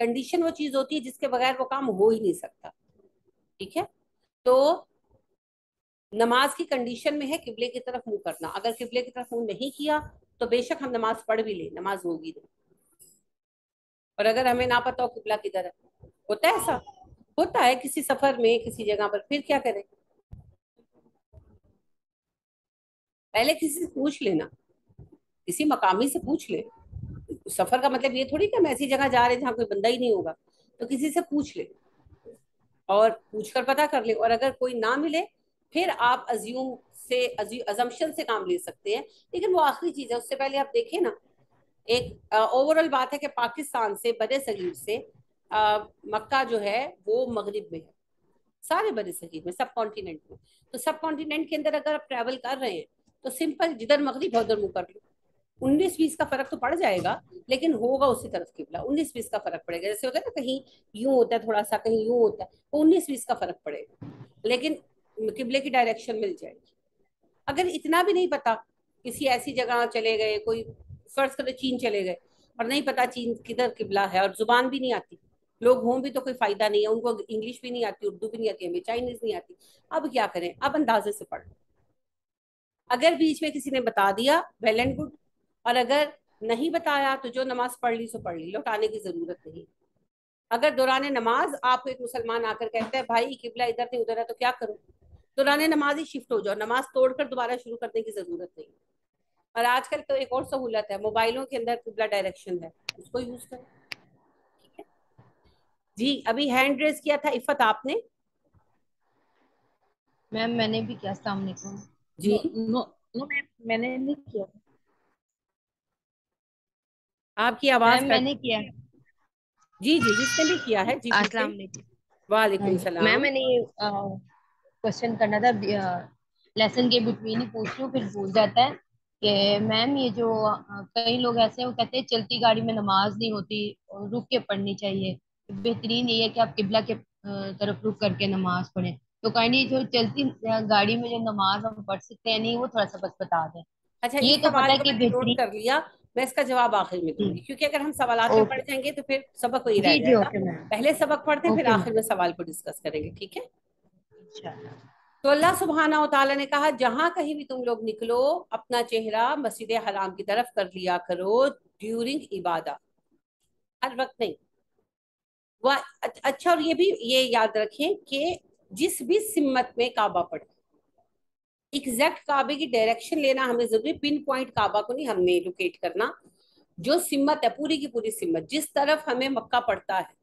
Condition وہ چیز ہوتی ہے جس کے بغیر وہ کام ہو ہی نہیں سکتا. ٹھیک ہے. تو نماز کی کنڈیشن میں ہے قبلے کی طرف منہ کرنا. اگر قبلے کی طرف منہ نہیں کیا تو بے شک ہم نماز پڑھ بھی لیں, نماز ہوگی نہیں. اور اگر ہمیں نہ پتا ہو قبلہ کدھر ہے, ہوتا ہے ایسا, ہوتا ہے کسی سفر میں کسی جگہ پر, پھر کیا کریں؟ پہلے کسی سے پوچھ لینا, کسی مقامی سے پوچھ لیں. سفر کا مطلب یہ تھوڑی کہ ہم ایسی جگہ جا رہے ہیں جہاں کوئی بندہ ہی نہیں ہوگا, تو کسی سے پوچھ لیں اور پوچھ کر پتا کر لیں. اور اگر کوئی نہ ملے پھر آپ ازیوم سے, ازمپشن سے کام لے سکتے ہیں, لیکن وہ آخری چیز ہے. اس سے پہلے آپ دیکھیں نا, ایک اوور آل بات ہے کہ پاکستان سے, بر صغیر سے مکہ جو ہے وہ مغرب میں ہے, سارے بر صغیر میں, سب کانٹیننٹ میں. تو سب کانٹیننٹ کے اندر اگر آپ ٹریول کر رہے ہیں تو سمپل جدھر مغرب ہے ادھر منہ کر لو. 19-20 کا فرق تو پڑ جائے گا, لیکن ہوگا اسی طرف قبلہ. 19-20 کا فرق پڑے گا. جیسے ہوتا ہے نا, کہیں یوں ہوتا ہے تھوڑا سا, کہیں یوں ہوتا ہے, وہ 19-20 کا فرق پڑے گا, لیکن قبلے کی ڈائریکشن مل جائے گی. اگر اتنا بھی نہیں پتا, کسی ایسی جگہ چلے گئے, کوئی فرض کرے چین چلے گئے اور نہیں پتا چین کدھر قبلہ ہے, اور زبان بھی نہیں آتی, لوگ ہوں بھی تو کوئی فائدہ نہیں ہے, ان کو انگلش بھی نہیں آتی, اردو بھی نہیں آتی, ہمیں چائنیز نہیں آتی. اب کیا کریں؟ اب اندازے سے پڑھ. اگر بیچ میں کسی نے بتا دیا ویل اینڈ گڈ, اور اگر نہیں بتایا تو جو نماز پڑھ لی سو پڑھ لی, لوٹانے کی ضرورت نہیں. اگر دوران نماز آپ کو ایک مسلمان آ کر کہتا ہے بھائی قبلہ ادھر نہیں ادھر ہے, تو کیا کرو؟ دوران نماز ہی شفٹ ہو جاؤ, نماز توڑ کر دوبارہ شروع کرنے کی ضرورت نہیں. اور آج کل تو ایک اور سہولت ہے, موبائلوں کے اندر قبلہ ڈائریکشن ہے, اس کو یوز کریں. ٹھیک ہے جی. ابھی ہینڈ ریز کیا تھا عفت آپ نے. میم میں نے بھی کیا, السلام علیکم. جی نو میم میں نے نہیں کیا. آپ کی آواز میم میں کٹ. نے کیا. جی جی, جس نے بھی کیا ہے جی پوچھیں. السلام علیکم. وعلیکم میم السلام. میں نے کوشچن کرنا تھا, لیسن کے بٹوین ہی پوچھ لوں پھر بھول جاتا ہے کہ میم یہ جو کئی لوگ ایسے ہیں وہ کہتے ہیں چلتی گاڑی میں نماز نہیں ہوتی, رک کے پڑھنی چاہیے. بہترین یہ ہے کہ آپ قبلہ کے طرف رک کر کے نماز پڑھیں. تو کائنڈلی جو چلتی گاڑی میں جو نماز ہم پڑھ سکتے ہیں نہیں, وہ تھوڑا سا بس بتا دیں. اچھا, یہ اس تو پتہ سوال ہے کو کہ میں نے نوٹ بہترین. کر لیا, میں اس کا جواب آخر میں دوں جی گی, کیونکہ اگر ہم سوالات میں پڑھ اوکے. جائیں گے تو پھر سبق وہی رہ جی جی جائے گا. Okay ma'am. پہلے سبق پڑھتے ہیں, پھر اوکے آخر میم میں سوال کو ڈسکس کریں گے. ٹھیک ہے. انشاءاللہ. تو اللہ سبحانہ و تعالیٰ نے کہا جہاں کہیں بھی تم لوگ نکلو اپنا چہرہ مسجد حرام کی طرف کر لیا کرو ڈیورنگ عبادہ, ہر وقت نہیں. وہ اچھا, اور یہ بھی یہ یاد رکھیں کہ جس بھی سمت میں کعبہ پڑے, ایگزیکٹ کعبے کی ڈائریکشن لینا ہمیں ضروری, پن پوائنٹ کعبہ کو نہیں ہم نے لوکیٹ کرنا. جو سمت ہے پوری کی پوری سمت, جس طرف ہمیں مکہ پڑتا ہے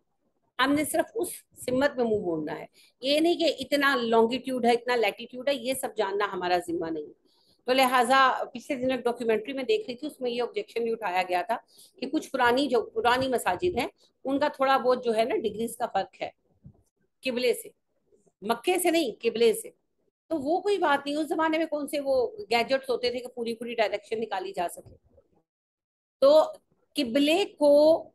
ہم نے صرف اس سمت میں منہ موڑنا ہے. یہ نہیں کہ اتنا لانگیٹیوڈ ہے, اتنا لیٹیٹیوڈ ہے, یہ سب جاننا ہمارا ذمہ نہیں. تو لہٰذا پچھلے دن ایک ڈاکیومنٹری میں دیکھ رہی تھی, اس میں یہ آبجیکشن بھی اٹھایا گیا تھا کہ کچھ پرانی مساجد ہیں, ان کا تھوڑا بہت جو ہے نا ڈگریز کا فرق ہے قبلے سے, مکے سے نہیں قبلے سے. تو وہ کوئی بات نہیں, اس زمانے میں کون سے وہ گیجٹس ہوتے تھے کہ پوری پوری ڈائریکشن نکالی جا سکے. تو قبلے کو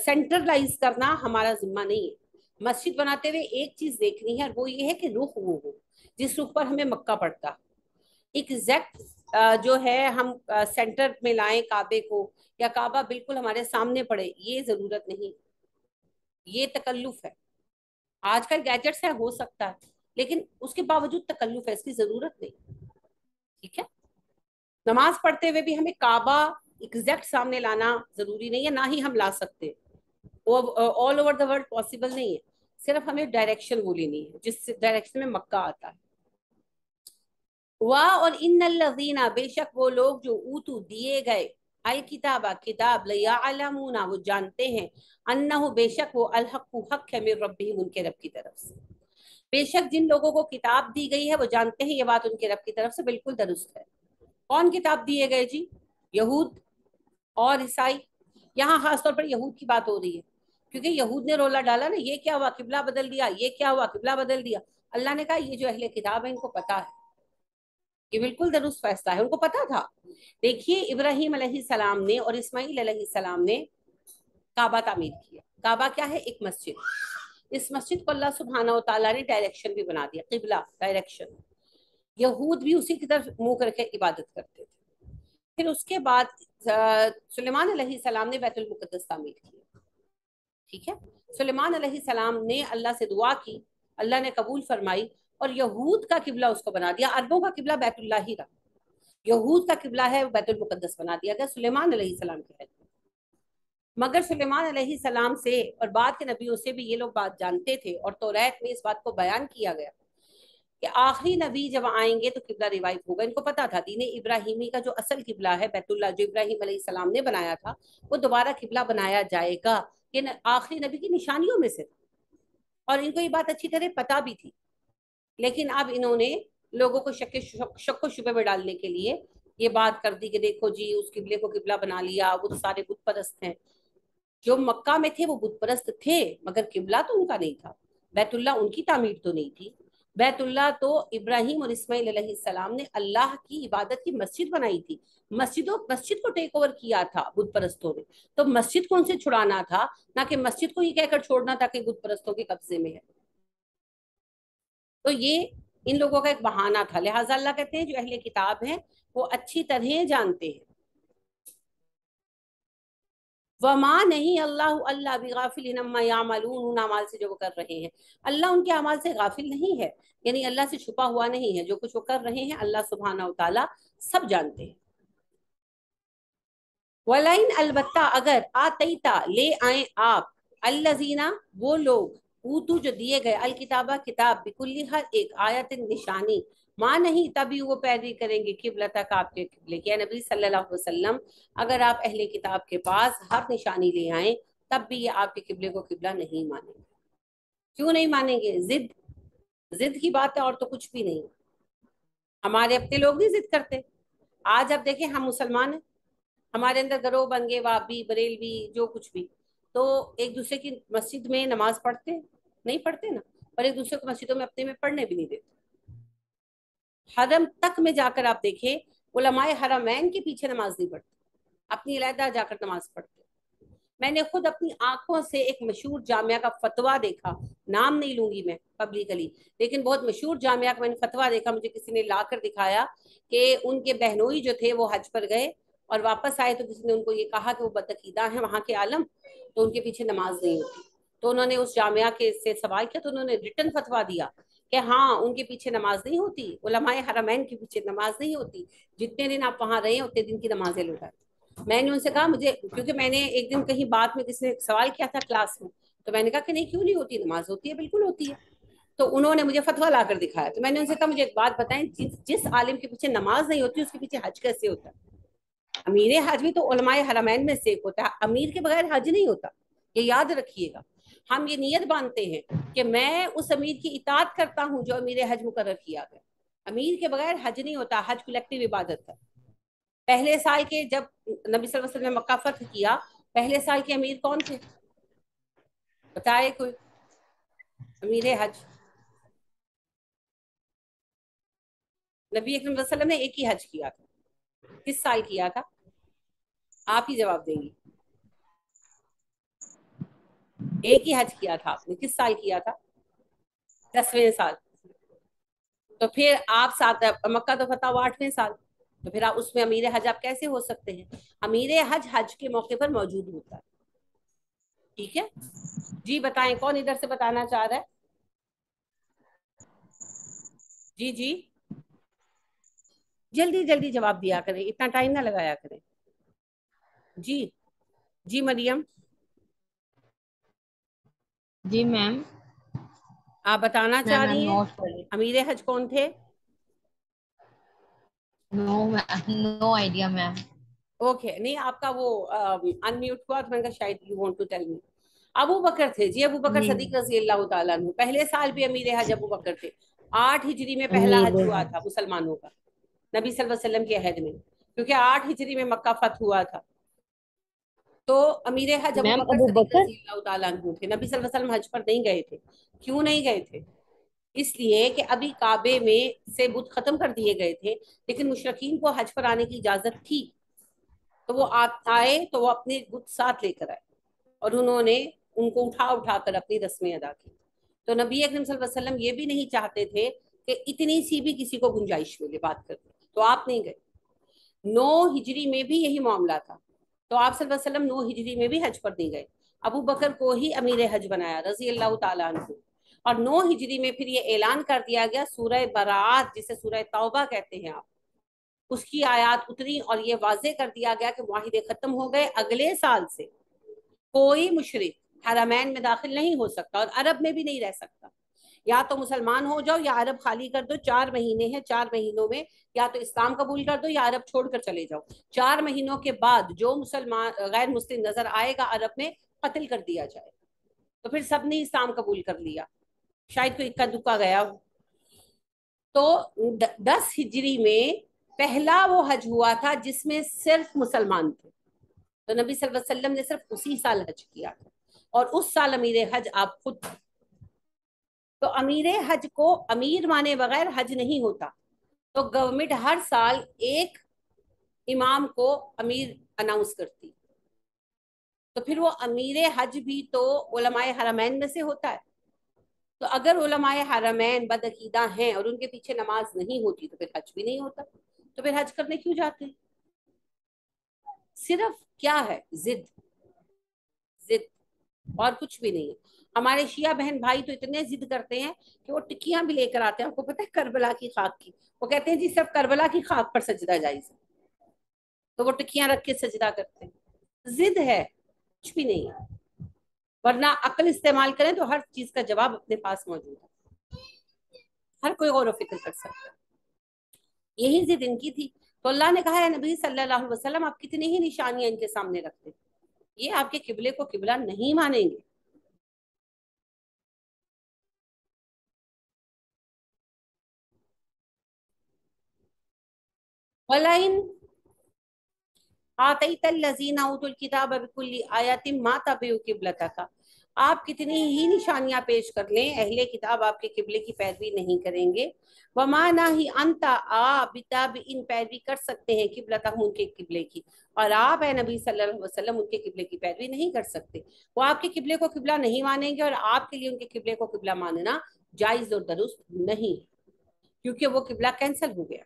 سینٹرلائز کرنا ہمارا ذمہ نہیں ہے. مسجد بناتے ہوئے ایک چیز دیکھنی ہے, اور وہ یہ ہے کہ رخ وہ ہو جس رخ پر ہمیں مکہ پڑتا. ایگزیکٹ جو ہے ہم سینٹر میں لائیں کعبے کو, یا کعبہ بالکل ہمارے سامنے پڑے, یہ ضرورت نہیں, یہ تکلف ہے. آج کل گیجٹس ہے, ہو سکتا ہے, لیکن اس کے باوجود تکلف ہے, اس کی ضرورت نہیں. ٹھیک ہے. نماز پڑھتے ہوئے بھی ہمیں کعبہ ایگزیکٹ سامنے لانا ضروری نہیں ہے, نہ ہی ہم لا سکتے, all over the world possible نہیں ہے. صرف ہمیں ڈائریکشن وہ لینی ہے جس ڈائریکشن میں مکہ آتا ہے. اور ان الذین, بے شک وہ لوگ جو اوتو دیے گئے, الکتابہ کتاب, لیعلمون وہ جانتے ہیں, انہ بے شک وہ الحق حق ہے, من ربہم ان کے رب کی طرف سے. بے شک جن لوگوں کو کتاب دی گئی ہے وہ جانتے ہیں یہ بات ان کے رب کی طرف سے بالکل درست ہے. کون کتاب دیے گئے جی؟ یہود اور عیسائی. یہاں خاص طور پر یہود کی بات ہو رہی ہے, کیونکہ یہود نے رولا ڈالا نا, یہ کیا ہوا قبلہ بدل دیا, یہ کیا ہوا قبلہ بدل دیا. اللہ نے کہا یہ جو اہل کتاب ہے ان کو پتا ہے, یہ بالکل درست فیصلہ ہے, ان کو پتا تھا. دیکھیے ابراہیم علیہ السلام نے اور اسماعیل علیہ السلام نے کعبہ تعمیر کیا. کعبہ کیا ہے؟ ایک مسجد. اس مسجد کو اللہ سبحانہ و تعالیٰ نے ڈائریکشن بھی بنا دیا, قبلہ ڈائریکشن. یہود بھی اسی کی طرف منہ کر کے عبادت کرتے تھے. پھر اس کے بعد سلیمان علیہ السلام نے بیت المقدس تعمیر کیا. ٹھیک ہے. سلیمان علیہ السلام نے اللہ سے دعا کی, اللہ نے قبول فرمائی, اور یہود کا قبلہ اس کو بنا دیا. عربوں کا قبلہ بیت اللہ ہی رہا, یہود کا قبلہ ہے بیت المقدس بنا دیا گیا سلیمان علیہ السلام کے ہے. مگر سلیمان علیہ السلام سے اور بعد کے نبیوں سے بھی یہ لوگ بات جانتے تھے, اور توریت میں اس بات کو بیان کیا گیا کہ آخری نبی جب آئیں گے تو قبلہ ریوائو ہوگا. ان کو پتا تھا دین ابراہیمی کا جو اصل قبلہ ہے بیت اللہ, جو ابراہیم علیہ السلام نے بنایا تھا, وہ دوبارہ قبلہ بنایا جائے گا. یہ آخری نبی کی نشانیوں میں سے تھا, اور ان کو یہ بات اچھی طرح پتا بھی تھی. لیکن اب انہوں نے لوگوں کو شک و شبے میں ڈالنے کے لیے یہ بات کر دی کہ دیکھو جی اس قبلے کو قبلہ بنا لیا, وہ تو سارے بت پرست ہیں. جو مکہ میں تھے وہ بت پرست تھے, مگر قبلہ تو ان کا نہیں تھا. بیت اللہ ان کی تعمیر تو نہیں تھی. بیت اللہ تو ابراہیم اور اسماعیل علیہ السلام نے اللہ کی عبادت کی مسجد بنائی تھی. مسجد کو ٹیک اوور کیا تھا بت پرستوں نے. تو مسجد کو ان سے چھڑانا تھا, نہ کہ مسجد کو یہ کہہ کر چھوڑنا تھا کہ بت پرستوں کے قبضے میں ہے. تو یہ ان لوگوں کا ایک بہانہ تھا. لہٰذا اللہ کہتے ہیں جو اہل کتاب ہیں وہ اچھی طرح جانتے ہیں. وما نہیں اللہ بغافل عما یعملون, ان اعمال سے جو وہ کر رہے ہیں. اللہ ان کے اعمال سے غافل نہیں ہے, یعنی اللہ سے چھپا ہوا نہیں ہے. جو کچھ وہ کر رہے ہیں اللہ سبحانہ و تعالی سب جانتے ہیں. ولئن البتہ اگر آتیتا لے آئیں آپ, الذین وہ لوگ, اوتو جو دیے گئے, الکتابہ کتاب, بکلی ہر ایک, آیت نشانی, ماں نہیں تبھی وہ پیروی کریں گے قبلہ تک آپ کے قبلے کی. نبی صلی اللہ علیہ وسلم اگر آپ اہل کتاب کے پاس ہر نشانی لے آئیں تب بھی یہ آپ کے قبلے کو قبلہ نہیں مانیں گے. کیوں نہیں مانیں گے؟ ضد کی بات ہے اور تو کچھ بھی نہیں. ہمارے اپنے لوگ نہیں ضد کرتے. آج اب دیکھیں ہم مسلمان ہیں, ہمارے اندر گروہ بن گئے, وابی بریلوی جو کچھ بھی, تو ایک دوسرے کی مسجد میں نماز پڑھتے نہیں پڑھتے نا, اور ایک دوسرے کو مسجدوں میں اپنے میں پڑھنے بھی نہیں دیتے. حرم تک میں جا کر آپ دیکھیں علماء حرمین کے پیچھے نماز نہیں پڑھتے, اپنی علیحدہ جا کر نماز پڑھتے. میں نے خود اپنی آنکھوں سے ایک مشہور جامعہ کا فتویٰ دیکھا, نام نہیں لوں گی میں پبلکلی, لیکن بہت مشہور جامعہ کا میں نے فتویٰ دیکھا, مجھے کسی نے لا کر دکھایا کہ ان کے بہنوئی جو تھے وہ حج پر گئے اور واپس آئے تو کسی نے ان کو یہ کہا کہ وہ بدعقیدہ ہیں وہاں کے عالم, تو ان کے پیچھے نماز نہیں ہوتی. تو انہوں نے اس جامعہ کے سے سوال کیا, تو انہوں نے ریٹن فتویٰ دیا کہ ہاں ان کے پیچھے نماز نہیں ہوتی, علماء حرمین کے پیچھے نماز نہیں ہوتی, جتنے دن آپ وہاں رہے اتنے دن کی نمازیں لوٹائیں. میں نے ان سے کہا مجھے, کیونکہ میں نے ایک دن کہیں بات میں کسی نے سوال کیا تھا کلاس میں, تو میں نے کہا کہ نہیں کیوں نہیں ہوتی, نماز ہوتی ہے, بالکل ہوتی ہے. تو انہوں نے مجھے فتویٰ لا کر دکھایا. تو میں نے ان سے کہا مجھے ایک بات بتائیں, جس عالم کے پیچھے نماز نہیں ہوتی اس کے پیچھے حج کیسے ہوتا ہے؟ امیر حج بھی تو علماء حرمین میں سے ایک ہوتا ہے, امیر کے بغیر حج نہیں ہوتا, یہ یاد رکھیے گا. ہم یہ نیت باندھتے ہیں کہ میں اس امیر کی اطاعت کرتا ہوں جو امیر حج مقرر کیا گیا. امیر کے بغیر حج نہیں ہوتا, حج کلیکٹیو عبادت ہے. پہلے سال کے جب نبی صلی اللہ علیہ وسلم نے مکہ فتح کیا, پہلے سال کے امیر کون تھے بتائے کوئی؟ امیر حج. نبی اکرم صلی اللہ علیہ وسلم نے ایک ہی حج کیا تھا. کس سال کیا تھا؟ آپ ہی جواب دیں گی. ایک ہی حج کیا تھا آپ نے. کس سال کیا تھا؟ 10ویں سال. تو پھر آپ مکہ تو فتح ہوا 8ویں سال, تو پھر آپ اس میں امیر حج آپ کیسے ہو سکتے ہیں؟ امیر حج حج کے موقع پر موجود ہوتا ہے. ٹھیک ہے جی, بتائیں کون ادھر سے بتانا چاہ رہا ہے؟ جی جی جلدی جلدی جواب دیا کریں, اتنا ٹائم نہ لگایا کریں. جی جی مریم جی میم, آپ بتانا چاہ میم رہی ہیں نوٹ کر رہی. امیر حج کون تھے؟ نو آئیڈیا میم. اوکے, نہیں آپ کا وہ ان میوٹ ہوا تو میں نے کہا شاید you want to tell me. Abu Bakr تھے جی, ابو بکر نہیں صدیق رضی اللہ تعالیٰ عنہ. پہلے سال بھی امیر حج ابو بکر تھے. 8 ہجری میں پہلا امیر حج ہوا ہے. تھا مسلمانوں کا نبی صلی اللہ علیہ وسلم کے عہد میں, کیونکہ 8 ہجری میں مکہ فتح ہوا تھا. تو امیر حج ابو میم بکر ابو صدیق بکر. رضی اللہ تعالیٰ عنہ تھے. نبی صلی اللہ علیہ وسلم حج پر نہیں گئے تھے. کیوں نہیں گئے تھے؟ اس لیے کہ ابھی کعبے میں سے بت ختم کر دیے گئے تھے, لیکن مشرکین کو حج پر آنے کی اجازت تھی. تو وہ آئے تو وہ اپنے بت ساتھ لے کر آئے, اور انہوں نے ان کو اٹھا اٹھا کر اپنی رسمیں ادا کی. تو نبی اکرم صلی اللہ علیہ وسلم یہ بھی نہیں چاہتے تھے کہ اتنی سی بھی کسی کو گنجائش ملے بات کرنے, تو آپ نہیں گئے. 9 ہجری میں بھی یہی معاملہ تھا, تو آپ صلی اللہ علیہ وسلم 9 ہجری میں بھی حج پر نہیں گئے. ابو بکر کو ہی امیر حج بنایا رضی اللہ تعالیٰ عنہ. اور 9 ہجری میں پھر یہ اعلان کر دیا گیا، سورہ برات جسے سورہ توبہ کہتے ہیں آپ، اس کی آیات اتری اور یہ واضح کر دیا گیا کہ معاہدے ختم ہو گئے. اگلے سال سے کوئی مشرک حرمین میں داخل نہیں ہو سکتا اور عرب میں بھی نہیں رہ سکتا. یا تو مسلمان ہو جاؤ یا عرب خالی کر دو، 4 مہینے ہیں، 4 مہینوں میں یا تو اسلام قبول کر دو یا عرب چھوڑ کر چلے جاؤ. 4 مہینوں کے بعد جو مسلمان غیر مسلم نظر آئے گا عرب میں قتل کر دیا جائے. تو پھر سب نے اسلام قبول کر لیا، شاید کوئی اکا دکا گیا ہو. تو 10 ہجری میں پہلا وہ حج ہوا تھا جس میں صرف مسلمان تھے. تو نبی صلی اللہ علیہ وسلم نے صرف اسی سال حج کیا تھا اور اس سال امیر حج آپ خود تھے. تو امیر حج کو امیر مانے بغیر حج نہیں ہوتا. تو گورنمنٹ ہر سال ایک امام کو امیر اناؤنس کرتی. تو پھر وہ امیر حج بھی تو علماء حرمین میں سے ہوتا ہے. تو اگر علماء حرمین بدعقیدہ ہیں اور ان کے پیچھے نماز نہیں ہوتی تو پھر حج بھی نہیں ہوتا. تو پھر حج کرنے کیوں جاتے ہیں؟ صرف کیا ہے؟ ضد اور کچھ بھی نہیں ہے. ہمارے شیعہ بہن بھائی تو اتنے ضد کرتے ہیں کہ وہ ٹکیاں بھی لے کر آتے ہیں. آپ کو پتہ ہے کربلا کی خاک کی، وہ کہتے ہیں جی صرف کربلا کی خاک پر سجدہ جائز ہے، تو وہ ٹکیاں رکھ کے سجدہ کرتے ہیں. ضد ہے، کچھ بھی نہیں ہے. ورنہ عقل استعمال کریں تو ہر چیز کا جواب اپنے پاس موجود ہے، ہر کوئی غور و فکر کر سکتا ہے. یہی ضد ان کی تھی. تو اللہ نے کہا ہے نبی صلی اللہ علیہ وسلم آپ کتنی ہی نشانیاں ان کے سامنے رکھتے، یہ آپ کے قبلے کو قبلہ نہیں مانیں گے. وَلَئِنْ آتَيْتَ الَّذِينَ أُوتُوا الْكِتَابَ بِكُلِّ آيَةٍ مَا تَبِعُوا قِبْلَتَكَ. آپ کتنی ہی نشانیاں پیش کر لیں، اہل کتاب آپ کے قبلے کی پیروی نہیں کریں گے. وَمَا نَهِي أَنْتَ بِتَابِعٍ پیروی کر سکتے ہیں قبلتہم ان کے قبلے کی، اور آپ اے نبی صلی اللہ علیہ وسلم ان کے قبلے کی پیروی نہیں کر سکتے. وہ آپ کے قبلے کو قبلہ نہیں مانیں گے اور آپ کے لیے ان کے قبلے کو قبلہ ماننا جائز اور درست نہیں، کیونکہ وہ قبلہ کینسل ہو گیا.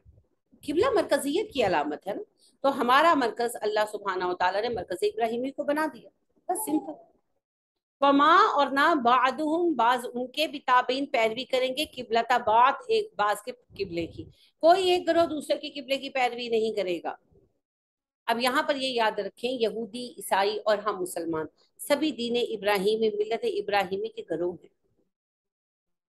قبلہ مرکزیت کی علامت ہے نا. تو ہمارا مرکز اللہ سبحانہ و تعالیٰ نے مرکز ابراہیمی کو بنا دیا، بس سمپل. وما اور نہ بعدہم بعض ان کے بھی تابعین پیروی کریں گے قبلۃ بعض ایک بعض کے قبلے کی. کوئی ایک گروہ دوسرے کے قبلے کی پیروی نہیں کرے گا. اب یہاں پر یہ یاد رکھیں یہودی عیسائی اور ہم مسلمان سبھی دین ابراہیمی ملت ابراہیمی کے گروہ ہیں.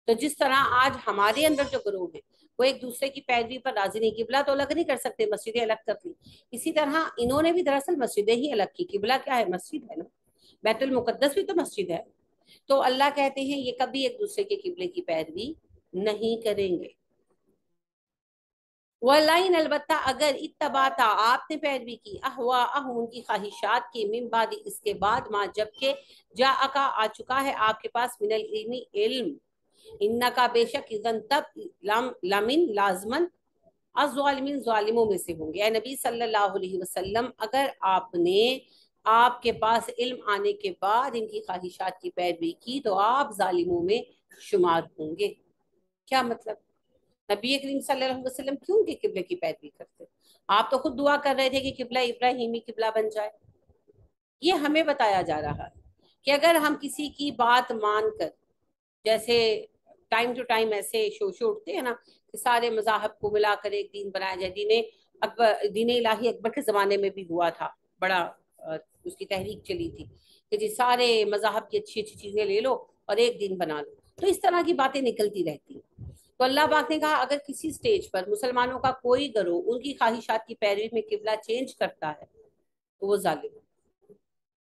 تو جس طرح آج ہمارے اندر جو گروہ ہیں وہ ایک دوسرے کی پیروی پر راضی نہیں، قبلہ تو الگ نہیں کر سکتے، مسجدیں الگ کر لی. اسی طرح انہوں نے بھی دراصل مسجدیں ہی الگ کی. قبلہ کیا ہے؟ مسجد ہے نا، بیت المقدس بھی تو مسجد ہے. تو اللہ کہتے ہیں یہ کبھی ایک دوسرے کے قبلے کی پیروی نہیں کریں گے. وَلَئِنْ البتہ اگر اتبعتا آپ نے پیروی کی اہواءہم ان کی خواہشات کی، من بعد اس کے بعد ما جبکہ جاءکا آ چکا ہے آپ کے پاس من العلم علم، انکا بے شک اذن تب لمن لازمن الظالمین ظالموں میں سے ہوں گے. اے نبی صلی اللہ علیہ وسلم اگر آپ نے آپ کے پاس علم آنے کے بعد ان کی خواہشات کی پیروی کی تو آپ ظالموں میں شمار ہوں گے. کیا مطلب؟ نبی کریم صلی اللہ علیہ وسلم کیوں ان کے قبلے کی پیروی کرتے؟ آپ تو خود دعا کر رہے تھے کہ قبلہ ابراہیمی قبلہ بن جائے. یہ ہمیں بتایا جا رہا ہے کہ اگر ہم کسی کی بات مان کر، جیسے ٹائم ٹو ٹائم ایسے شو اٹھتے ہیں نا کہ سارے مذاہب کو ملا کر ایک دین بنایا جائے. دین الہی اکبر کے زمانے میں بھی ہوا تھا، بڑا اس کی تحریک چلی تھی کہ جی سارے مذاہب کی اچھی اچھی چیزیں لے لو اور ایک دین بنا لو. تو اس طرح کی باتیں نکلتی رہتی ہیں. تو اللہ پاک نے کہا اگر کسی سٹیج پر مسلمانوں کا کوئی گروہ ان کی خواہشات کی پیروی میں قبلہ چینج کرتا ہے تو وہ ظالم ہے.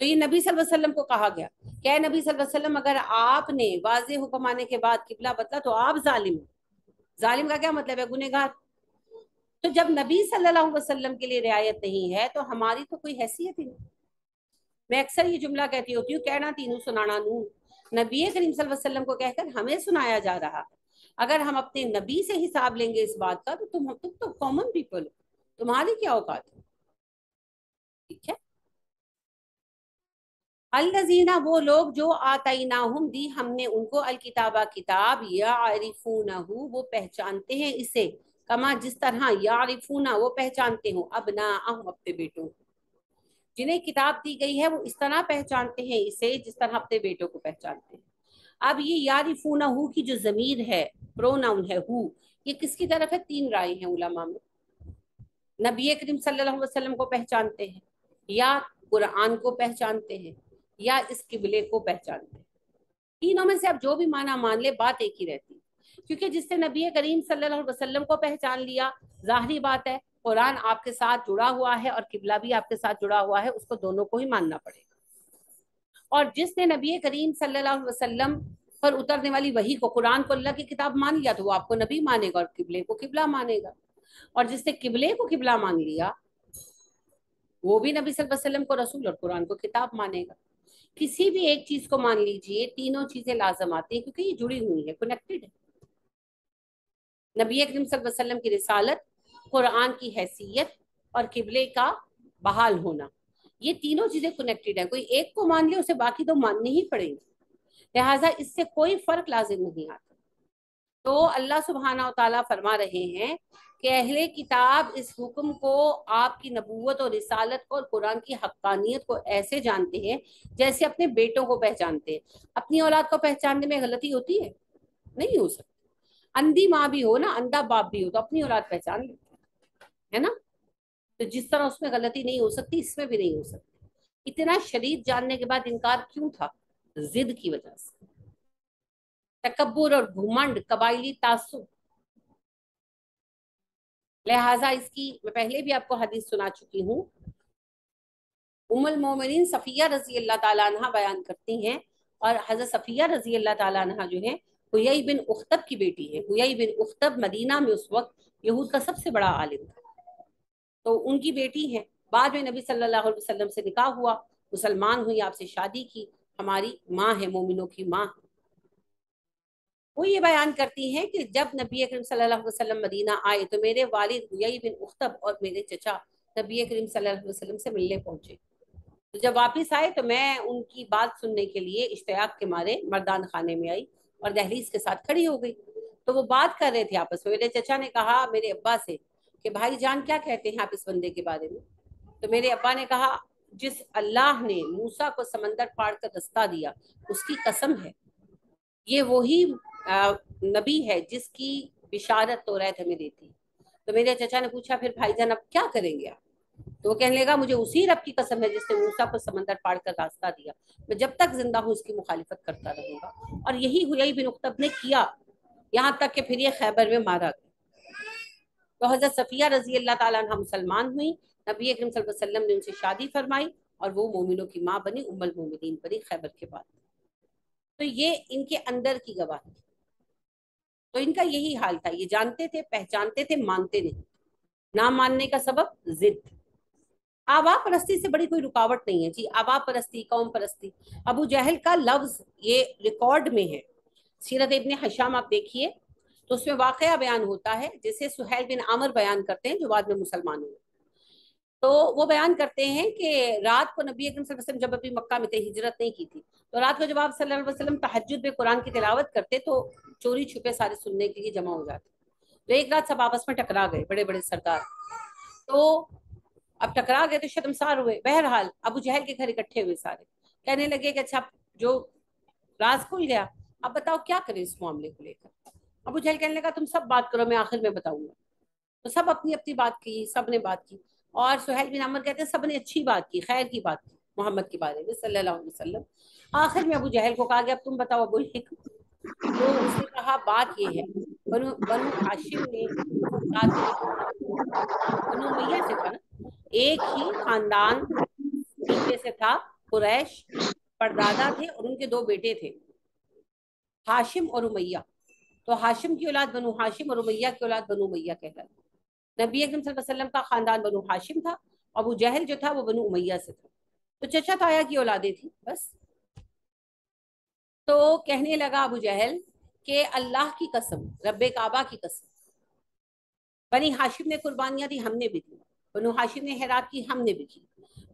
تو یہ نبی صلی اللہ علیہ وسلم کو کہا گیا کہ اے نبی صلی اللہ علیہ وسلم اگر آپ نے واضح حکم آنے کے بعد قبلہ بدلا تو آپ ظالم ہیں. ظالم کا کیا مطلب ہے؟ گنہگار. تو جب نبی صلی اللہ علیہ وسلم کے لیے رعایت نہیں ہے تو ہماری تو کوئی حیثیت ہی نہیں. میں اکثر یہ جملہ کہتی ہوتی ہوں، کہنا تینوں سنانا نون. نبی کریم صلی اللہ علیہ وسلم کو کہہ کر ہمیں سنایا جا رہا ہے. اگر ہم اپنے نبی سے حساب لیں گے اس بات کا تو تم تو کامن پیپل ہو، تمہاری کیا اوقات ہے؟ ٹھیک ہے. الذین وہ لوگ جو آتیناہم دی ہم نے ان کو الکتابہ کتاب، یعرفونہ وہ پہچانتے ہیں اسے، کما جس طرح یعرفونہ وہ پہچانتے ہوں ابناءہم اپنے بیٹوں. جنہیں کتاب دی گئی ہے وہ اس طرح پہچانتے ہیں اسے جس طرح اپنے بیٹوں کو پہچانتے ہیں. اب یہ یعرفونہ کی جو ضمیر ہے، پروناؤن ہے ہو، یہ کس کی طرف ہے؟ 3 رائے ہیں علماء میں. نبی کریم صلی اللہ علیہ وسلم کو پہچانتے ہیں، یا قرآن کو پہچانتے ہیں، یا اس قبلے کو پہچانتے ہیں. تینوں میں سے اب جو بھی معنی مان لے، بات ایک ہی رہتی ہے. کیونکہ جس سے نبی کریم صلی اللہ علیہ وسلم کو پہچان لیا، ظاہری بات ہے قرآن آپ کے ساتھ جڑا ہوا ہے اور قبلہ بھی آپ کے ساتھ جڑا ہوا ہے، اس کو دونوں کو ہی ماننا پڑے گا. اور جس نے نبی کریم صلی اللہ علیہ وسلم پر اترنے والی وحی کو، قرآن کو اللہ کی کتاب مان لیا، تو وہ آپ کو نبی مانے گا اور قبلے کو قبلہ مانے گا. اور جس نے قبلے کو قبلہ مان لیا، وہ بھی نبی صلی اللہ علیہ وسلم کو رسول اور قرآن کو کتاب مانے گا. کسی بھی ایک چیز کو مان لیجئے، تینوں چیزیں لازم آتی ہیں، کیونکہ یہ جڑی ہوئی ہے، کنیکٹڈ ہے. نبی کریم صلی اللہ علیہ وسلم کی رسالت، قرآن کی حیثیت اور قبلے کا بحال ہونا، یہ تینوں چیزیں کنیکٹڈ ہیں. کوئی ایک کو مان لے، اسے باقی دو ماننے ہی پڑیں گے. لہٰذا اس سے کوئی فرق لازم نہیں آتا. تو اللہ سبحانہ و تعالیٰ فرما رہے ہیں کہ اہل کتاب اس حکم کو، آپ کی نبوت اور رسالت کو اور قرآن کی حقانیت کو ایسے جانتے ہیں جیسے اپنے بیٹوں کو پہچانتے ہیں. اپنی اولاد کو پہچاننے میں غلطی ہوتی ہے؟ نہیں ہو سکتی. اندھی ماں بھی ہو نا، اندھا باپ بھی ہو، تو اپنی اولاد پہچان لیتے ہے نا. تو جس طرح اس میں غلطی نہیں ہو سکتی، اس میں بھی نہیں ہو سکتی. اتنا شدید جاننے کے بعد انکار کیوں تھا؟ ضد کی وجہ سے. تکبر اور گھمنڈ، قبائلی تعصب. لہٰذا اس کی میں پہلے بھی آپ کو حدیث سنا چکی ہوں. ام المومنین صفیہ رضی اللہ تعالیٰ عنہ بیان کرتی ہیں، اور حضرت صفیہ رضی اللہ تعالیٰ عنہ جو ہے حیی بن اخطب کی بیٹی ہے. حیی بن اخطب مدینہ میں اس وقت یہود کا سب سے بڑا عالم تھا، تو ان کی بیٹی ہے. بعد میں نبی صلی اللہ علیہ وسلم سے نکاح ہوا، مسلمان ہوئی، آپ سے شادی کی، ہماری ماں ہے، مومنوں کی ماں. وہ یہ بیان کرتی ہیں کہ جب نبی کریم صلی اللہ علیہ وسلم مدینہ آئے تو میرے والد حیی بن اخطب اور میرے چچا نبی کریم صلی اللہ علیہ وسلم سے ملنے پہنچے. تو جب واپس آئے تو میں ان کی بات سننے کے لیے اشتیاق کے مارے مردان خانے میں آئی اور دہلیز کے ساتھ کھڑی ہو گئی. تو وہ بات کر رہے تھے آپس میں. میرے چچا نے کہا میرے ابا سے کہ بھائی جان کیا کہتے ہیں آپ اس بندے کے بارے میں؟ تو میرے ابا نے کہا جس اللہ نے موسیٰ کو سمندر پھاڑ کر رستہ دیا اس کی قسم ہے، یہ وہی نبی ہے جس کی بشارت توریت ہمیں دیتی. تو میرے چچا نے پوچھا پھر بھائی جان اب کیا کریں گے آپ؟ تو وہ کہنے لگا مجھے اسی رب کی قسم ہے جس نے موسیٰ کو سمندر پھاڑ کر راستہ دیا، میں جب تک زندہ ہوں اس کی مخالفت کرتا رہوں گا. اور یہی حیی بن اخطب نے کیا، یہاں تک کہ پھر یہ خیبر میں مارا گیا. تو حضرت صفیہ رضی اللہ تعالیٰ عنہ مسلمان ہوئی، نبی اکرم صلی اللہ علیہ وسلم نے ان سے شادی فرمائی اور وہ مومنوں کی ماں بنی، ام المومنین بنی خیبر کے بعد. تو یہ ان کے اندر کی گواہی. تو ان کا یہی حال تھا، یہ جانتے تھے، پہچانتے تھے، مانتے نہیں. نہ ماننے کا سبب ضد. آبا پرستی سے بڑی کوئی رکاوٹ نہیں ہے جی. آبا پرستی، قوم پرستی، ابو جہل کا لفظ یہ ریکارڈ میں ہے. سیرت ابن حشام آپ دیکھیے تو اس میں واقعہ بیان ہوتا ہے جسے سہیل بن عامر بیان کرتے ہیں جو بعد میں مسلمان ہوئے. تو وہ بیان کرتے ہیں کہ رات کو نبی اکرم صلی اللہ علیہ وسلم جب ابھی مکہ میں تھے، ہجرت نہیں کی تھی، تو رات کو جب آپ صلی اللہ علیہ وسلم تہجد میں قرآن کی تلاوت کرتے تو چوری چھپے سارے سننے کے لیے جمع ہو جاتے. تو ایک رات سب آپس میں ٹکرا گئے، بڑے بڑے سردار. تو اب ٹکرا گئے تو شرمسار ہوئے. بہرحال ابو جہل کے گھر اکٹھے ہوئے سارے، کہنے لگے کہ اچھا جو راز کھل گیا اب بتاؤ کیا کریں اس معاملے کو لے کر. ابو جہل کہنے لگا تم سب بات کرو، میں آخر میں بتاؤں گا. تو سب اپنی اپنی بات کی، سب نے بات کی. اور سہیل بن عمر کہتے ہیں سب نے اچھی بات کی، خیر کی بات کی محمد کے بارے میں صلی اللہ علیہ وسلم. آخر میں ابو جہل کو کہا گیا اب تم بتاؤ ابو الحکم. تو اس نے کہا بات یہ ہے، بنو ہاشم نے بنو امیہ سے تھا نا، ایک ہی خاندان پیچھے سے تھا. قریش پردادا تھے اور ان کے 2 بیٹے تھے، ہاشم اور امیہ. تو ہاشم کی اولاد بنو ہاشم اور امیہ کی اولاد بنو امیہ کہلاتی. نبی اکرم صلی اللہ علیہ وسلم کا خاندان بنو ہاشم تھا، ابو جہل جو تھا وہ بنو امیہ سے تھا. تو چچا تایا کی اولادیں تھیں بس. تو کہنے لگا ابو جہل کہ اللہ کی قسم، رب کعبہ کی قسم، بنی ہاشم نے قربانیاں دی، ہم نے بھی دی. بنو ہاشم نے خیرات کی، ہم نے بھی کی.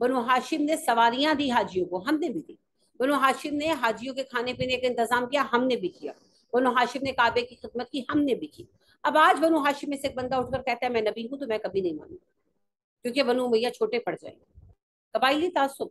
بنو ہاشم نے سواریاں دی حاجیوں کو، ہم نے بھی دی. بنو ہاشم نے حاجیوں کے کھانے پینے کا انتظام کیا، ہم نے بھی کیا. بنو ہاشم نے کعبے کی خدمت کی، ہم نے بھی کی. اب آج بنو ہاشم میں سے ایک بندہ اٹھ کر کہتا ہے میں نبی ہوں، تو میں کبھی نہیں مانوں گا، کیونکہ بنو امیہ چھوٹے پڑ جائیں گے. قبائلی تعصب,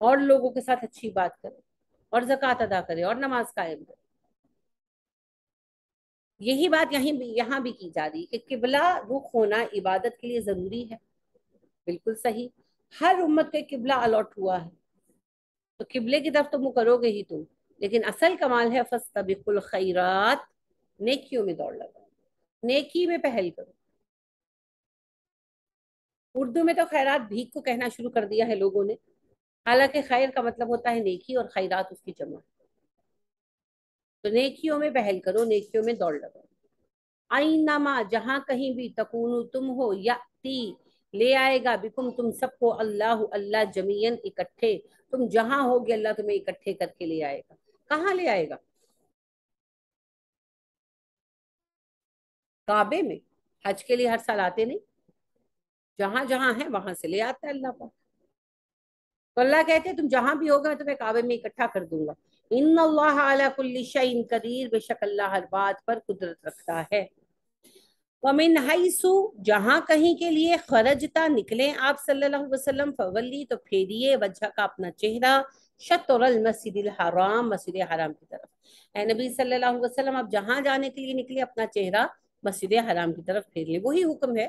اور لوگوں کے ساتھ اچھی بات کرے اور زکوٰۃ ادا کرے اور نماز قائم کرے. یہی بات یہاں بھی کی جا رہی ہے کہ قبلہ رخ ہونا عبادت کے لیے ضروری ہے. بالکل صحیح. ہر امت کو ایک قبلہ الاٹ ہوا ہے تو قبلے کی طرف تو منہ کرو گے ہی تم. لیکن اصل کمال ہے فاستبقوا الخیرات، نیکیوں میں دوڑ لگاؤ، نیکی میں پہل کرو. اردو میں تو خیرات بھیک کو کہنا شروع کر دیا ہے لوگوں نے، حالانکہ خیر کا مطلب ہوتا ہے نیکی اور خیرات اس کی جمع. تو نیکیوں میں پہل کرو، نیکیوں میں دوڑ لگاؤ. اینما، جہاں کہیں بھی تکونو تم ہو، یاتی لے آئے گا، بکم تم سب کو، اللہ اللہ جمیعن اکٹھے. تم جہاں ہوگے اللہ تمہیں اکٹھے کر کے لے آئے گا. کہاں لے آئے گا؟ کعبے میں. حج کے لیے ہر سال آتے نہیں، جہاں جہاں ہے وہاں سے لے آتا ہے اللہ پاک. تو اللہ کہتے ہیں تم جہاں بھی ہوگا میں تمہیں کعبے میں اکٹھا کر دوں گا. ان اللہ علی کل شیء قدیر، بے شک اللہ ہر بات پر قدرت رکھتا ہے. ومن حیث، جہاں کہیں کے لیے، خرجتا نکلیں آپ صلی اللہ علیہ وسلم، فولی تو پھیریے، وجہ کا اپنا چہرہ، شطر المسجد الحرام، مسجد حرام کی طرف. اے نبی صلی اللہ علیہ وسلم آپ جہاں جانے کے لیے نکلے اپنا چہرہ مسجد حرام کی طرف پھیر لیں. وہی حکم ہے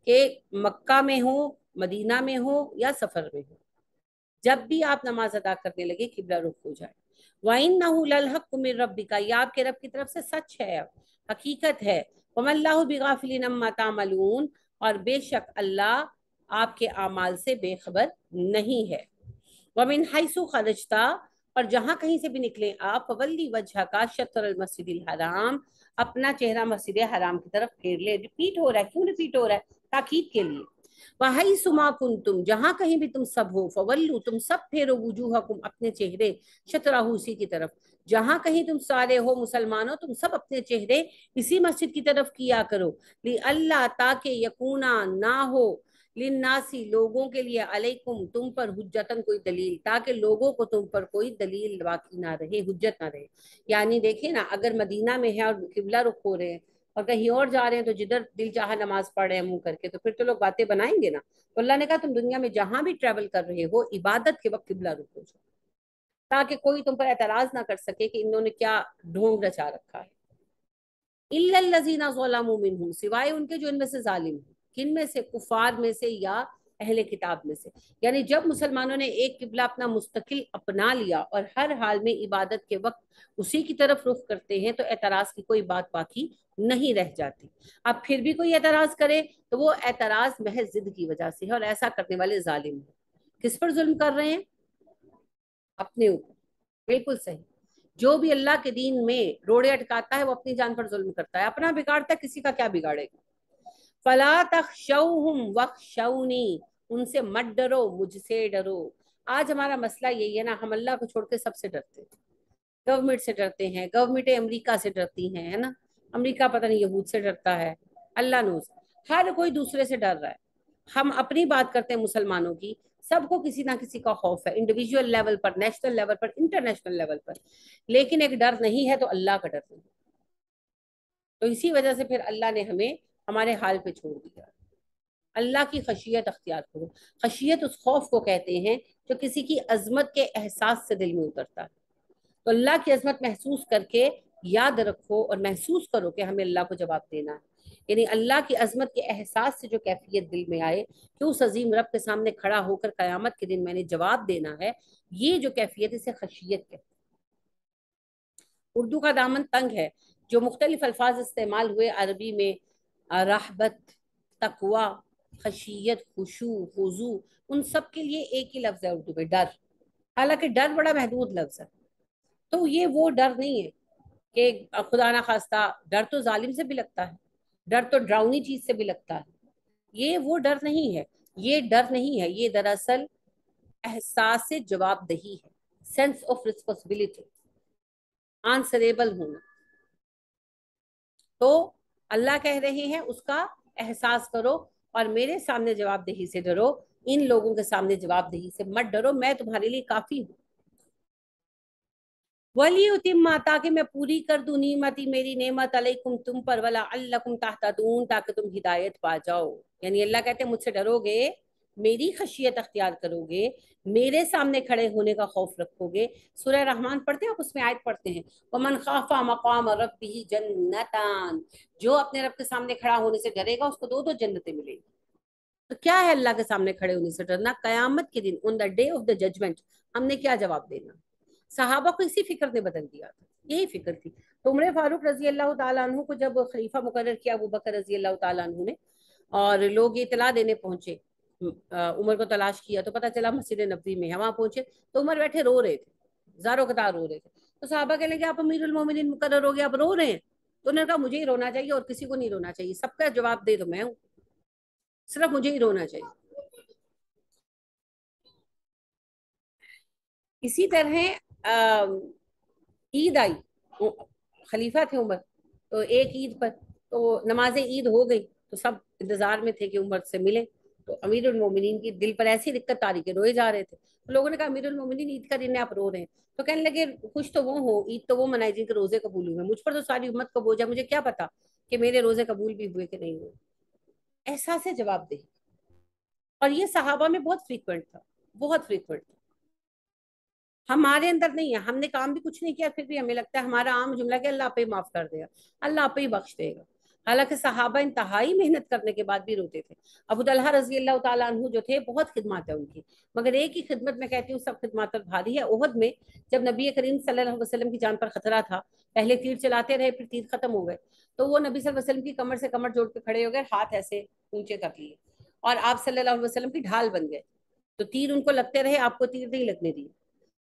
کہ مکہ میں ہو، مدینہ میں ہو یا سفر میں ہو، جب بھی آپ نماز ادا کرنے لگے قبلہ رخ ہو جائے. وَإِنَّهُ لَلْحَقُّ مِن رَبِّكَ، یہ آپ کے رب کی طرف سے سچ ہے، حقیقت ہے. وَمَا اللَّهُ بِغَافِلٍ عَمَّا تَعْمَلُونَ، اور بے شک اللہ آپ کے اعمال سے بے خبر نہیں ہے. وَمِنْ حَيْثُ خَرَجْتَ، اور جہاں کہیں سے بھی نکلیں آپ، فَوَلِّ وَجْهَكَ شَطْرَ الْمَسْجِدِ الْحَرَامِ، اپنا چہرہ مسجد حرام کی طرف پھیر لے. ریپیٹ ہو رہا ہے، کیوں ریپیٹ ہو رہا ہے؟ تاکید کے لیے. وَحَيْثُ مَا كُنْتُمْ، جہاں کہیں بھی تم سب ہو، فَوَلُّوا، تم سب پھیرو، وُجُوهَكُمْ، اپنے چہرے، شطرہ، اسی کی طرف. جہاں کہیں تم سارے ہو مسلمانوں، تم سب اپنے چہرے اسی مسجد کی طرف کیا کرو. لِأَلَّا، تاکہ یکونا نہ ہو، لِلنَّاسِ لوگوں کے لیے، علیکم تم پر، حجتن کوئی دلیل، تاکہ لوگوں کو تم پر کوئی دلیل باقی نہ رہے، حجت نہ رہے. یعنی دیکھیں نا، اگر مدینہ میں ہے اور قبلہ رخ ہو رہے ہیں اور کہیں اور جا رہے ہیں تو جدھر دل چاہا نماز پڑھ رہے ہیں منہ کر کے، تو پھر تو لوگ باتیں بنائیں گے نا. تو اللہ نے کہا تم دنیا میں جہاں بھی ٹریول کر رہے ہو عبادت کے وقت قبلہ رخ ہو جاؤ، تاکہ کوئی تم پر اعتراض نہ کر سکے کہ انہوں نے کیا ڈھونگ رچا رکھا ہے. الا الذین ظلموا منہم، سوائے ان کے جو ان میں سے ظالم ہیں. کن میں سے؟ کفار میں سے یا اہل کتاب میں سے. یعنی جب مسلمانوں نے ایک قبلہ اپنا مستقل اپنا لیا اور ہر حال میں عبادت کے وقت اسی کی طرف رخ کرتے ہیں تو اعتراض کی کوئی بات باقی نہیں رہ جاتی. اب پھر بھی کوئی اعتراض کرے تو وہ اعتراض محض ضد کی وجہ سے ہے، اور ایسا کرنے والے ظالم ہیں. کس پر ظلم کر رہے ہیں؟ اپنے اوپر. بالکل صحیح. جو بھی اللہ کے دین میں روڑے اٹکاتا ہے وہ اپنی جان پر ظلم کرتا ہے، اپنا بگاڑتا ہے، کسی کا کیا بگاڑے گا. فلا تخشوہم واخشونی، ان سے مت ڈرو، مجھ سے ڈرو. آج ہمارا مسئلہ یہی ہے نا، ہم اللہ کو چھوڑ کے سب سے ڈرتے ہیں. گورنمنٹ سے ڈرتے ہیں، گورنمنٹ امریکہ سے ڈرتی ہیں، ہے نا. امریکہ پتہ نہیں یہود سے ڈرتا ہے، اللہ نوز. ہر کوئی دوسرے سے ڈر رہا ہے. ہم اپنی بات کرتے ہیں مسلمانوں کی، سب کو کسی نہ کسی کا خوف ہے، انڈیویجول لیول پر، نیشنل لیول پر، انٹرنیشنل لیول پر. لیکن ایک ڈر نہیں ہے تو اللہ کا ڈر نہیں. تو اسی وجہ سے پھر اللہ نے ہمیں ہمارے حال پہ چھوڑ دیا. اللہ کی خشیت اختیار کرو. خشیت اس خوف کو کہتے ہیں جو کسی کی عظمت کے احساس سے دل میں اترتا ہے. تو اللہ کی عظمت محسوس کر کے یاد رکھو اور محسوس کرو کہ ہمیں اللہ کو جواب دینا ہے. یعنی اللہ کی عظمت کے احساس سے جو کیفیت دل میں آئے کہ اس عظیم رب کے سامنے کھڑا ہو کر قیامت کے دن میں نے جواب دینا ہے، یہ جو کیفیت اسے خشیت کہتے ہیں. اردو کا دامن تنگ ہے، جو مختلف الفاظ استعمال ہوئے عربی میں، رحبت، تقوی، خشیت، خشوع، خضوع، ان سب کے لیے ایک ہی لفظ ہے اردو میں، ڈر. حالانکہ ڈر بڑا محدود لفظ ہے. تو یہ وہ ڈر نہیں ہے کہ خدا نہ خواستہ، ڈر تو ظالم سے بھی لگتا ہے، ڈر تو ڈراؤنی چیز سے بھی لگتا ہے. یہ وہ ڈر نہیں ہے، یہ ڈر نہیں ہے، یہ دراصل احساس جواب دہی ہے، سینس آف ریسپانسبلٹی، آنسریبل ہونا. تو اللہ کہہ رہے ہیں اس کا احساس کرو اور میرے سامنے جواب دہی سے ڈرو، ان لوگوں کے سامنے جواب دہی سے مت ڈرو، میں تمہارے لیے کافی ہوں. وَلِيُتِمَّ، تاکہ میں پوری کر دوں، نعمتی، میری نعمت، علیکم تم پر، وَلَعَلَّكُمْ تَهْتَدُونَ، تاکہ تم ہدایت پا جاؤ. یعنی اللہ کہتے ہیں مجھ سے ڈرو گے میری خشیت اختیار کرو گے، میرے سامنے کھڑے ہونے کا خوف رکھو گے. سورہ رحمان پڑھتے ہیں آپ، اس میں آیت پڑھتے ہیں وَمَنْ خَافَ مَقَامَ رَبِّهِ جَنَّتَانِ، جو اپنے رب کے سامنے کھڑا ہونے سے ڈرے گا اس کو 2 جنتیں ملیں گی. تو کیا ہے اللہ کے سامنے کھڑے ہونے سے ڈرنا؟ قیامت کے دن on the day of the judgment ہم نے کیا جواب دینا؟ صحابہ کو اسی فکر نے بدل دیا تھا، یہی فکر تھی. تو عمر فاروق رضی اللہ تعالیٰ عنہ کو جب خلیفہ مقرر کیا ابو بکر رضی اللہ تعالیٰ عنہ نے، اور لوگ یہ اطلاع دینے پہنچے، عمر کو تلاش کیا تو پتا چلا مسجد نبوی میں ہے. وہاں پہنچے تو عمر بیٹھے رو رہے تھے، زاروں قطار رو رہے تھے. تو صحابہ کہنے لگے آپ امیر المومنین مقرر ہو گئے، آپ رو رہے ہیں. تو انہوں نے کہا مجھے ہی رونا چاہیے اور کسی کو نہیں رونا چاہیے، سب کا جواب دے تو میں ہوں، صرف مجھے ہی رونا چاہیے. اسی طرح عید آئی، خلیفہ تھے عمر، تو ایک عید پر تو نماز عید ہو گئی تو سب انتظار میں تھے کہ عمر سے ملیں. تو امیر المومنین کی دل پر ایسی دقت آ رہی کہ روئے جا رہے تھے. تو لوگوں نے کہا امیر المومنین عید کا دن ہے آپ رو رہے ہیں. تو کہنے لگے خوش تو وہ ہو، عید تو وہ منائی جن کے روزے قبول ہوئے، مجھ پر تو ساری امت کو بوجھا، مجھے کیا پتا کہ میرے روزے قبول بھی ہوئے کہ نہیں ہوئے. احساس جواب دے. اور یہ صحابہ میں بہت فریکوینٹ تھا، بہت فریکوینٹ تھا. ہمارے اندر نہیں ہے، ہم نے کام بھی کچھ نہیں کیا پھر بھی ہمیں لگتا ہے ہمارا عام جملہ کہ اللہ آپ ہی معاف کر دے گا، اللہ آپ ہی بخش دے گا. حالانکہ صحابہ انتہائی محنت کرنے کے بعد بھی روتے تھے. ابو طلحہ رضی اللہ تعالیٰ عنہ جو تھے بہت خدمات ہے ان کی، مگر ایک ہی خدمت میں کہتی ہوں سب خدمات پر بھاری ہے. احد میں جب نبی کریم صلی اللہ علیہ وسلم کی جان پر خطرہ تھا، پہلے تیر چلاتے رہے پھر تیر ختم ہو گئے، تو وہ نبی صلی اللہ علیہ وسلم کی کمر سے کمر جوڑ کے کھڑے ہو گئے، ہاتھ ایسے اونچے کر لیے اور آپ صلی اللہ علیہ وسلم کی ڈھال بن گئے. تو تیر ان کو لگتے رہے، آپ کو تیر نہیں لگنے دیے.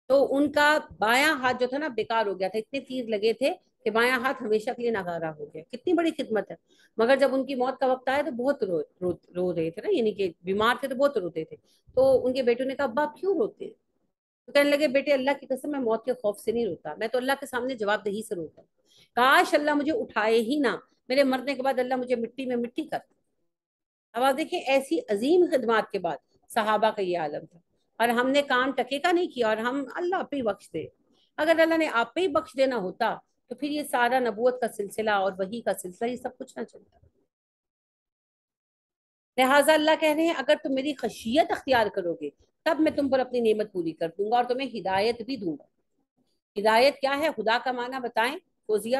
تو ان کا بایاں ہاتھ جو تھا نا بیکار ہو گیا تھا، اتنے تیر لگے تھے کہ بایاں ہاتھ ہمیشہ کے لیے ناکارہ ہو گیا. کتنی بڑی خدمت ہے. مگر جب ان کی موت کا وقت آیا تو بہت رو رہے تھے نا، یعنی کہ بیمار تھے تو بہت روتے تھے. تو ان کے بیٹوں نے کہا ابا آپ کیوں روتے ہیں؟ تو کہنے لگے بیٹے اللہ کی قسم میں موت کے خوف سے نہیں روتا، میں تو اللہ کے سامنے جواب دہی سے روتا ہوں. کاش اللہ مجھے اٹھائے ہی نہ، میرے مرنے کے بعد اللہ مجھے مٹی میں مٹی کر. اب آپ دیکھیں ایسی عظیم خدمات کے بعد صحابہ کا یہ عالم تھا، اور ہم نے کام ٹکے کا نہیں کیا، اور ہم اللہ آپ ہی بخش دے. اگر اللہ نے آپ ہی بخش دینا ہوتا تو پھر یہ سارا نبوت کا سلسلہ اور وحی کا سلسلہ یہ سب کچھ نہ چلتا. لہٰذا اللہ کہہ رہے ہیں اگر تم میری خشیت اختیار کرو گے تب میں تم پر اپنی نعمت پوری کر دوں گا اور تمہیں ہدایت بھی دوں گا. ہدایت کیا ہے؟ خدا کا معنی بتائیں فوزیہ،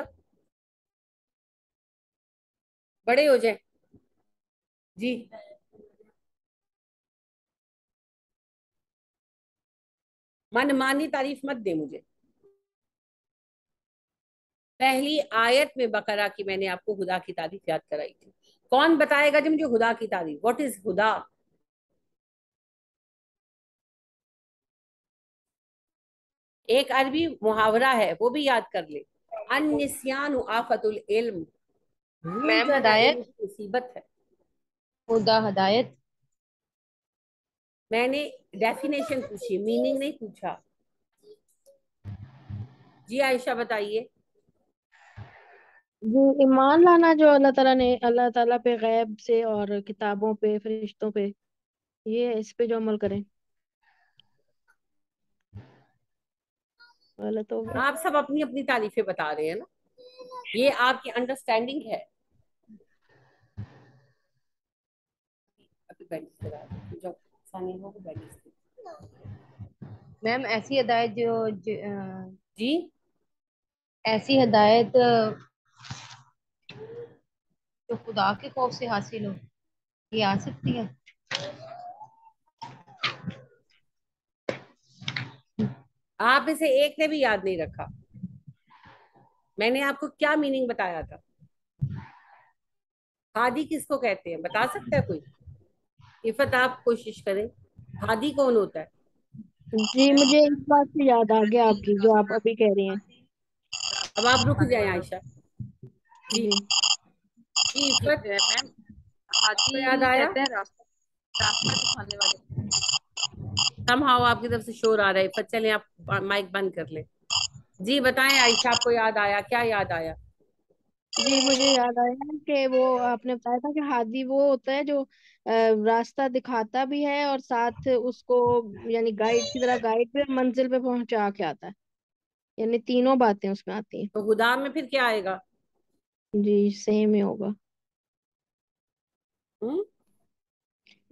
بڑے ہو جائیں. جی من مانی تعریف مت دے مجھے. پہلی آیت میں بقرہ کی میں نے آپ کو خدا کی تعریف یاد کرائی تھی. کون بتائے گا جی مجھے خدا کی تعریف؟ واٹ از خدا؟ ایک عربی محاورہ ہے وہ بھی یاد کر لے، النسیان آفت العلم، بھول میم جانا ہدایت، علم کی مصیبت ہے. خدا ہدایت. میں نے ڈیفینیشن پوچھی، میننگ نہیں پوچھا. جی عائشہ بتائیے. جی ایمان لانا جو اللہ تعالیٰ نے، اللہ تعالیٰ پہ، غیب سے اور کتابوں پہ، فرشتوں پہ، یہ اس پہ جو عمل کریں. غلط ہو گیا. آپ سب اپنی اپنی تعریفیں بتا رہے ہیں نا، یہ آپ کی انڈرسٹینڈنگ ہے. میم ایسی ہدایت جی ایسی ہدایت جو خدا کے خوف سے حاصل ہو، یہ آ سکتی ہے. آپ اسے ایک نے بھی یاد نہیں رکھا. میں نے آپ کو کیا میننگ بتایا تھا؟ ہادی کس کو کہتے ہیں بتا سکتا ہے کوئی؟ عفت آپ کوشش کریں، ہادی کون ہوتا ہے؟ جی مجھے اس بات سے یاد آ گیا آپ کی جو آپ ابھی کہہ رہی ہیں. اب آپ رک جائیں عائشہ. جی جی جی عفت میم کو ہادی یاد آیا؟ کہتے ہیں راستہ دکھانے والے. سم ہاؤ آپ کی طرف سے شور آ رہا ہے. عفت چلیں آپ مائک بند کر لیں. جی بتائیں عائشہ آپ کو یاد آیا؟ کیا یاد آیا؟ جی مجھے یاد آیا کہ وہ آپ نے بتایا تھا کہ ہادی وہ ہوتا ہے جو راستہ دکھاتا بھی ہے اور ساتھ اس کو یعنی گائیڈ کی طرح گائیڈ پہ منزل پہ پہنچا کے آتا ہے، یعنی تینوں باتیں اس میں آتی ہیں. تو خدا میں پھر کیا آئے گا؟ جی سیم ہی ہوگا.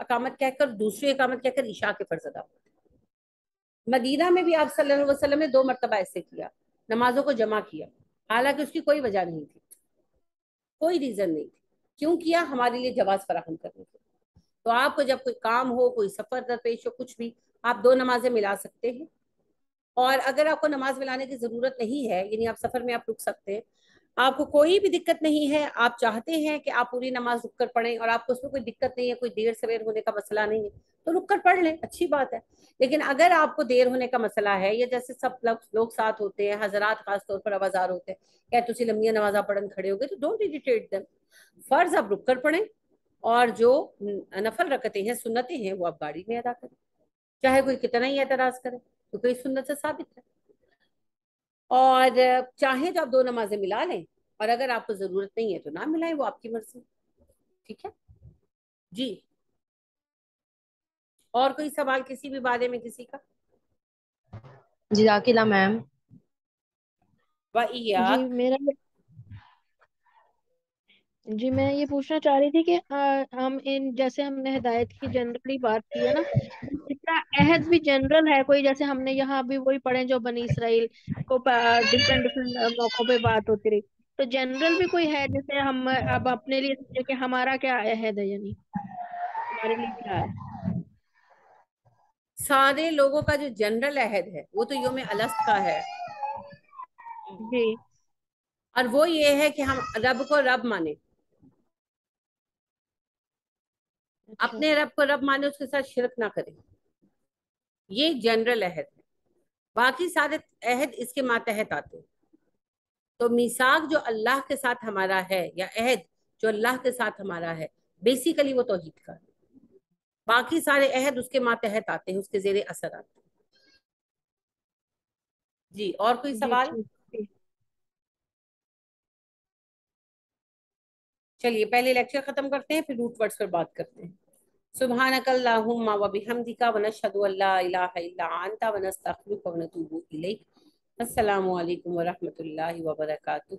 اقامت کہہ کر دوسری اقامت کہہ کر عشاء کے فرض ادا ہوتے ہیں۔ مدینہ میں بھی آپ صلی اللہ علیہ وسلم نے 2 مرتبہ ایسے کیا، نمازوں کو جمع کیا، حالانکہ اس کی کوئی وجہ نہیں تھی، کوئی ریزن نہیں تھی، کیوں کیا؟ ہمارے لیے جواز فراہم کرنے کے۔ تو آپ کو جب کوئی کام ہو، کوئی سفر درپیش ہو، کچھ بھی، آپ 2 نمازیں ملا سکتے ہیں۔ اور اگر آپ کو نماز ملانے کی ضرورت نہیں ہے، یعنی آپ سفر میں آپ رک سکتے ہیں، آپ کو کوئی بھی دقت نہیں ہے، آپ چاہتے ہیں کہ آپ پوری نماز رک کر پڑھیں اور آپ کو اس میں کوئی دقت نہیں ہے، کوئی دیر سویر ہونے کا مسئلہ نہیں ہے، تو رک کر پڑھ لیں، اچھی بات ہے۔ لیکن اگر آپ کو دیر ہونے کا مسئلہ ہے، یا جیسے سب لوگ ساتھ ہوتے ہیں، حضرات خاص طور پر آوازار ہوتے ہیں کہ تسی لمبیاں نمازاں پڑھن کھڑے ہو گئے، تو ڈونٹ اریٹیٹ دیم، فرض آپ رک کر پڑھیں، اور جو نفل رکعتیں ہیں، سنتیں ہیں، وہ آپ گاڑی میں ادا کریں، چاہے کوئی کتنا ہی اعتراض کرے، تو کوئی سنت سے ثابت ہے۔ اور چاہیں تو آپ 2 نمازیں ملا لیں، اور اگر آپ کو ضرورت نہیں ہے تو نہ ملائیں، وہ آپ کی مرضی، ٹھیک ہے جی۔ اور کوئی سوال کسی بھی بارے میں کسی کا؟ جزاک اللہ میم۔ جی وَإِيَّاكَ۔ میرا جی میں یہ پوچھنا چاہ رہی تھی کہ جیسے ہم نے ہدایت کی جنرلی بات کی ہے نا، اس کا عہد بھی جنرل ہے کوئی؟ جیسے ہم نے یہاں بھی وہی پڑھے جو بنی اسرائیل کو ڈفرینٹ ڈفرینٹ موقعوں پہ بات ہوتی رہی، تو جنرل بھی کوئی ہے جیسے ہم اب اپنے لیے سمجھے کہ ہمارا کیا عہد ہے، یعنی ہمارے لیے کیا ہے؟ سارے لوگوں کا جو جنرل عہد ہے وہ تو یوم الست کا ہے، جی اور وہ یہ ہے کہ ہم رب کو رب مانیں، اچھا اپنے رب کو رب مانیں، اس کے ساتھ شرک نہ کریں، یہ جنرل عہد ہے۔ باقی سارے عہد اس کے ماتحت آتے ہیں۔ تو میثاق جو اللہ کے ساتھ ہمارا ہے، یا عہد جو اللہ کے ساتھ ہمارا ہے، بیسیکلی وہ توحید کا ہے، باقی سارے عہد اس کے ماتحت آتے ہیں، اس کے زیر اثر آتے ہیں۔ جی اور کوئی جی سوال؟ ٹھیک ٹھیک۔ چلیے پہلے لیکچر ختم کرتے ہیں، پھر روٹ ورڈز پر بات کرتے ہیں۔ سبحانک اللہم و بحمدک ونشہد ان لا الہ الا انت ونستغفرک ونتوب الیک۔ السلام علیکم ورحمۃ اللہ وبرکاتہ۔